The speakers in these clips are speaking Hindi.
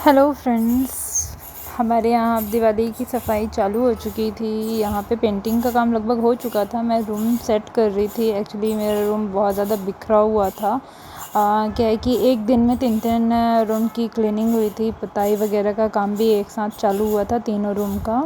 हेलो फ्रेंड्स, हमारे यहाँ अब दिवाली की सफाई चालू हो चुकी थी। यहाँ पे पेंटिंग का काम लगभग हो चुका था। मैं रूम सेट कर रही थी। एक्चुअली मेरा रूम बहुत ज़्यादा बिखरा हुआ था। क्या है कि एक दिन में तीन रूम की क्लीनिंग हुई थी। पुताई वगैरह का काम भी एक साथ चालू हुआ था तीनों रूम का,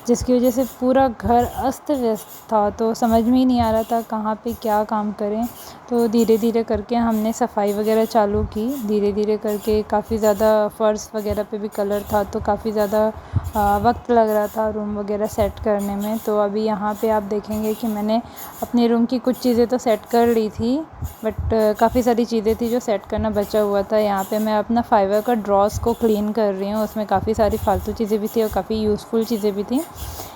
जिसकी वजह से पूरा घर अस्त व्यस्त था। तो समझ में ही नहीं आ रहा था कहाँ पे क्या काम करें। तो धीरे धीरे करके हमने सफाई वगैरह चालू की। धीरे धीरे करके काफ़ी ज़्यादा फ़र्श वगैरह पे भी कलर था, तो काफ़ी ज़्यादा वक्त लग रहा था रूम वगैरह सेट करने में। तो अभी यहाँ पे आप देखेंगे कि मैंने अपने रूम की कुछ चीज़ें तो सेट कर ली थी, बट काफ़ी सारी चीज़ें थी जो सेट करना बचा हुआ था। यहाँ पे मैं अपना फाइबर का ड्रॉस को क्लीन कर रही हूँ। उसमें काफ़ी सारी फालतू चीज़ें भी थी और काफ़ी यूज़फुल चीज़ें भी थी।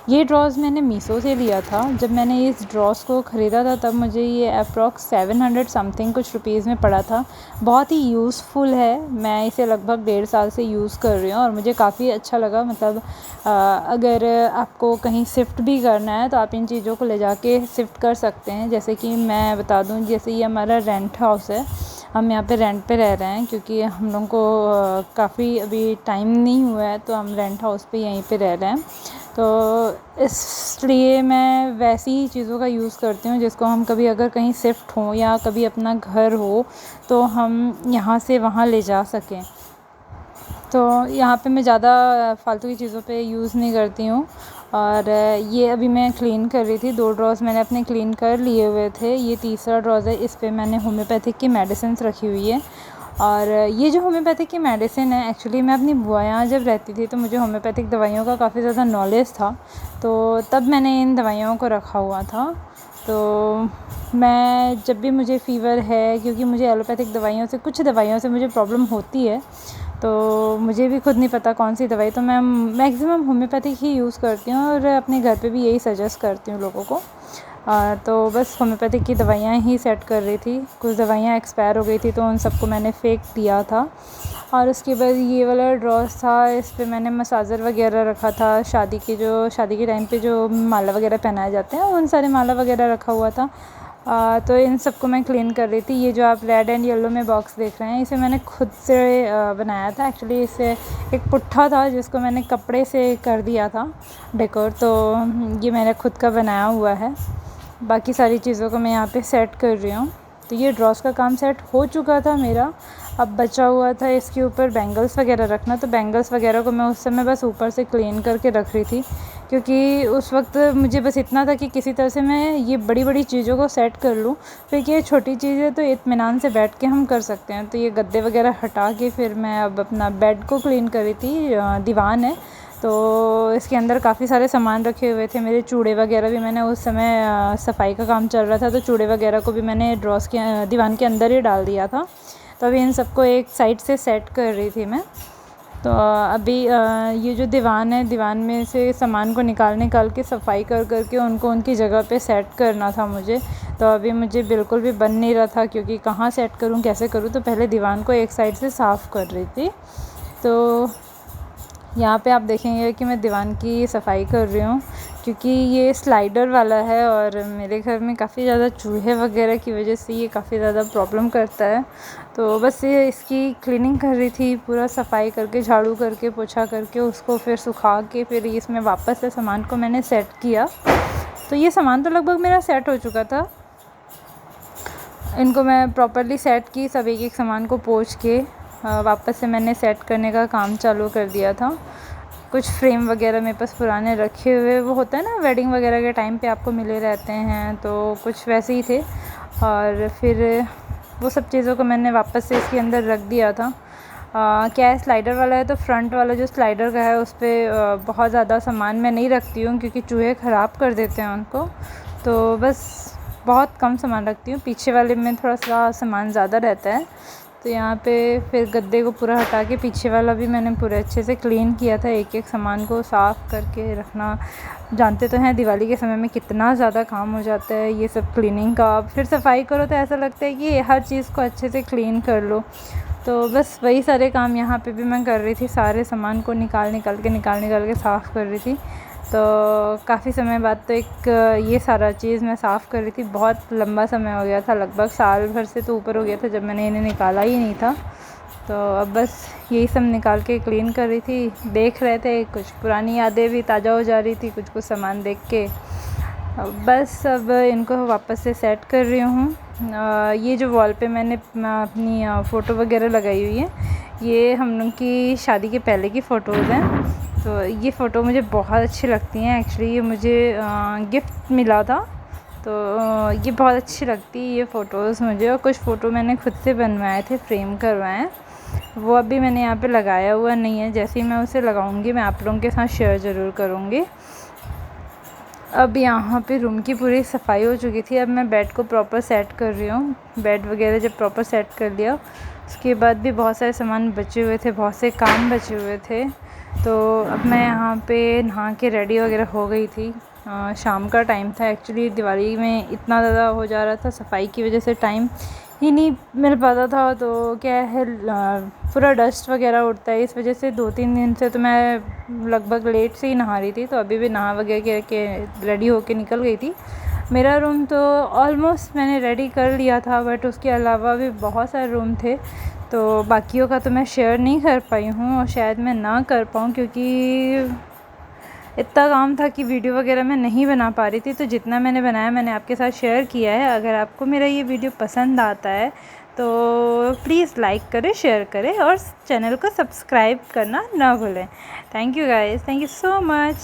ये ड्रॉस मैंने मीशो से लिया था। जब मैंने इस ड्रॉस को ख़रीदा था तब मुझे ये अप्रॉक्स 700 समथिंग कुछ रुपीज़ में पड़ा था। बहुत ही यूज़फुल है। मैं इसे लगभग 1.5 साल से यूज़ कर रही हूँ और मुझे काफ़ी अच्छा लगा। मतलब अगर आपको कहीं शिफ्ट भी करना है तो आप इन चीज़ों को ले जाके शिफ्ट कर सकते हैं। जैसे कि मैं बता दूँ, जैसे ये हमारा रेंट हाउस है। हम यहाँ पे रेंट पे रह रहे हैं क्योंकि हम लोगों को काफ़ी अभी टाइम नहीं हुआ है, तो हम रेंट हाउस पे यहीं पे रह रहे हैं। तो इसलिए मैं वैसी ही चीज़ों का यूज़ करती हूँ जिसको हम कभी अगर कहीं शिफ्ट हों या कभी अपना घर हो तो हम यहाँ से वहाँ ले जा सकें। तो यहाँ पे मैं ज़्यादा फालतू की चीज़ों पे यूज़ नहीं करती हूँ। और ये अभी मैं क्लीन कर रही थी। 2 ड्रॉज़ मैंने अपने क्लीन कर लिए हुए थे। ये तीसरा ड्रॉज़ है, इस पे मैंने होम्योपैथिक की मेडिसिन्स रखी हुई है। और ये जो होम्योपैथिक की मेडिसिन है, एक्चुअली मैं अपनी बुआ यहाँ जब रहती थी तो मुझे होम्योपैथिक दवाइयों का काफ़ी ज़्यादा नॉलेज था, तो तब मैंने इन दवाइयों को रखा हुआ था। तो मैं जब भी मुझे फ़ीवर है, क्योंकि मुझे एलोपैथिक दवाइयों से, कुछ दवाइयों से मुझे प्रॉब्लम होती है, तो मुझे भी खुद नहीं पता कौन सी दवाई, तो मैं मैक्सिमम होम्योपैथिक ही यूज़ करती हूँ और अपने घर पे भी यही सजेस्ट करती हूँ लोगों को। तो बस होम्योपैथिक की दवाइयाँ ही सेट कर रही थी। कुछ दवाइयाँ एक्सपायर हो गई थी तो उन सबको मैंने फेंक दिया था। और उसके बाद ये वाला ड्रॉस था, इस पे मैंने मसाजर वगैरह रखा था। शादी के टाइम पे जो माला वगैरह पहनाए जाते हैं, उन सारे माला वगैरह रखा हुआ था। तो इन सबको मैं क्लीन कर रही थी। ये जो आप रेड एंड येलो में बॉक्स देख रहे हैं, इसे मैंने खुद से बनाया था। एक्चुअली इसे एक पुट्ठा था जिसको मैंने कपड़े से कर दिया था डेकोर, तो ये मैंने खुद का बनाया हुआ है। बाकी सारी चीज़ों को मैं यहाँ पे सेट कर रही हूँ। तो ये ड्रॉस का काम सेट हो चुका था मेरा। अब बचा हुआ था इसके ऊपर बैंगल्स वगैरह रखना। तो बैंगल्स वगैरह को मैं उस समय बस ऊपर से क्लीन करके रख रही थी, क्योंकि उस वक्त मुझे बस इतना था कि किसी तरह से मैं ये बड़ी बड़ी चीज़ों को सेट कर लूँ। फिर ये छोटी चीज़ें तो इत्मीनान से बैठ के हम कर सकते हैं। तो ये गद्दे वगैरह हटा के फिर मैं अब अपना बेड को क्लीन कर रही थी। दीवान है, तो इसके अंदर काफ़ी सारे सामान रखे हुए थे। मेरे चूड़े वगैरह भी, मैंने उस समय सफाई का काम चल रहा था तो चूड़े वगैरह को भी मैंने ड्रॉस के दीवान के अंदर ही डाल दिया था। तो अभी इन सबको एक साइड से सेट कर रही थी मैं। तो अभी ये जो दीवान है, दीवान में से सामान को निकाल के सफाई कर के उनको उनकी जगह पे सेट करना था मुझे। तो अभी मुझे बिल्कुल भी बन नहीं रहा था, क्योंकि कहाँ सेट करूँ, कैसे करूँ। तो पहले दीवान को एक साइड से साफ़ कर रही थी। तो यहाँ पे आप देखेंगे कि मैं दीवान की सफाई कर रही हूँ, क्योंकि ये स्लाइडर वाला है और मेरे घर में काफ़ी ज़्यादा चूहे वगैरह की वजह से ये काफ़ी ज़्यादा प्रॉब्लम करता है। तो बस ये इसकी क्लीनिंग कर रही थी, पूरा सफाई करके, झाड़ू करके, पोछा करके, उसको फिर सुखा के फिर इसमें वापस से सामान को मैंने सेट किया। तो ये सामान तो लगभग मेरा सेट हो चुका था। इनको मैं प्रॉपरली सेट की, सब एक एक सामान को पोंछ के वापस से मैंने सेट करने का काम चालू कर दिया था। कुछ फ्रेम वगैरह मेरे पास पुराने रखे हुए, वो होता है ना वेडिंग वगैरह के टाइम पे आपको मिले रहते हैं, तो कुछ वैसे ही थे। और फिर वो सब चीज़ों को मैंने वापस से इसके अंदर रख दिया था। क्या है, स्लाइडर वाला है तो फ्रंट वाला जो स्लाइडर का है उस पर बहुत ज़्यादा सामान मैं नहीं रखती हूँ, क्योंकि चूहे ख़राब कर देते हैं उनको। तो बस बहुत कम सामान रखती हूँ। पीछे वाले में थोड़ा सा सामान ज़्यादा रहता है। तो यहाँ पे फिर गद्दे को पूरा हटा के पीछे वाला भी मैंने पूरे अच्छे से क्लीन किया था। एक एक सामान को साफ़ करके रखना, जानते तो हैं दिवाली के समय में कितना ज़्यादा काम हो जाता है ये सब क्लीनिंग का। फिर सफाई करो तो ऐसा लगता है कि हर चीज़ को अच्छे से क्लीन कर लो। तो बस वही सारे काम यहाँ पे भी मैं कर रही थी। सारे सामान को निकाल के साफ़ कर रही थी। तो काफ़ी समय बाद तो एक ये सारा चीज़ मैं साफ़ कर रही थी। बहुत लंबा समय हो गया था, लगभग साल भर से तो ऊपर हो गया था जब मैंने इन्हें निकाला ही नहीं था। तो अब बस यही सब निकाल के क्लीन कर रही थी। देख रहे थे, कुछ पुरानी यादें भी ताज़ा हो जा रही थी कुछ कुछ सामान देख के। बस अब इनको वापस से सेट कर रही हूँ। ये जो वॉल पे मैंने अपनी फ़ोटो वगैरह लगाई हुई है, ये हम लोग की शादी के पहले की फ़ोटोज़ हैं। तो ये फ़ोटो मुझे बहुत अच्छी लगती हैं। एक्चुअली ये मुझे गिफ्ट मिला था, तो ये बहुत अच्छी लगती है ये फ़ोटोज़ मुझे। और कुछ फ़ोटो मैंने खुद से बनवाए थे, फ्रेम करवाए हैं, वो अभी मैंने यहाँ पे लगाया हुआ नहीं है। जैसे ही मैं उसे लगाऊंगी मैं आप लोगों के साथ शेयर ज़रूर करूँगी। अब यहाँ पे रूम की पूरी सफाई हो चुकी थी। अब मैं बेड को प्रॉपर सेट कर रही हूँ। बेड वगैरह जब प्रॉपर सेट कर लिया, उसके बाद भी बहुत सारे सामान बचे हुए थे, बहुत से काम बचे हुए थे। तो अब मैं यहाँ पे नहा के रेडी वगैरह हो गई थी। शाम का टाइम था। एक्चुअली दिवाली में इतना ज़्यादा हो जा रहा था, सफाई की वजह से टाइम ही नहीं मिल पाता था। तो क्या है, पूरा डस्ट वगैरह उड़ता है, इस वजह से 2-3 दिन से तो मैं लगभग लेट से ही नहा रही थी। तो अभी भी नहा वगैरह के रेडी होके निकल गई थी। मेरा रूम तो ऑलमोस्ट मैंने रेडी कर लिया था, बट उसके अलावा भी बहुत सारे रूम थे, तो बाकियों का तो मैं शेयर नहीं कर पाई हूँ और शायद मैं ना कर पाऊँ, क्योंकि इतना काम था कि वीडियो वगैरह मैं नहीं बना पा रही थी। तो जितना मैंने बनाया मैंने आपके साथ शेयर किया है। अगर आपको मेरा ये वीडियो पसंद आता है तो प्लीज़ लाइक करें, शेयर करें और चैनल को सब्सक्राइब करना ना भूलें। Thank you guys, thank you so much.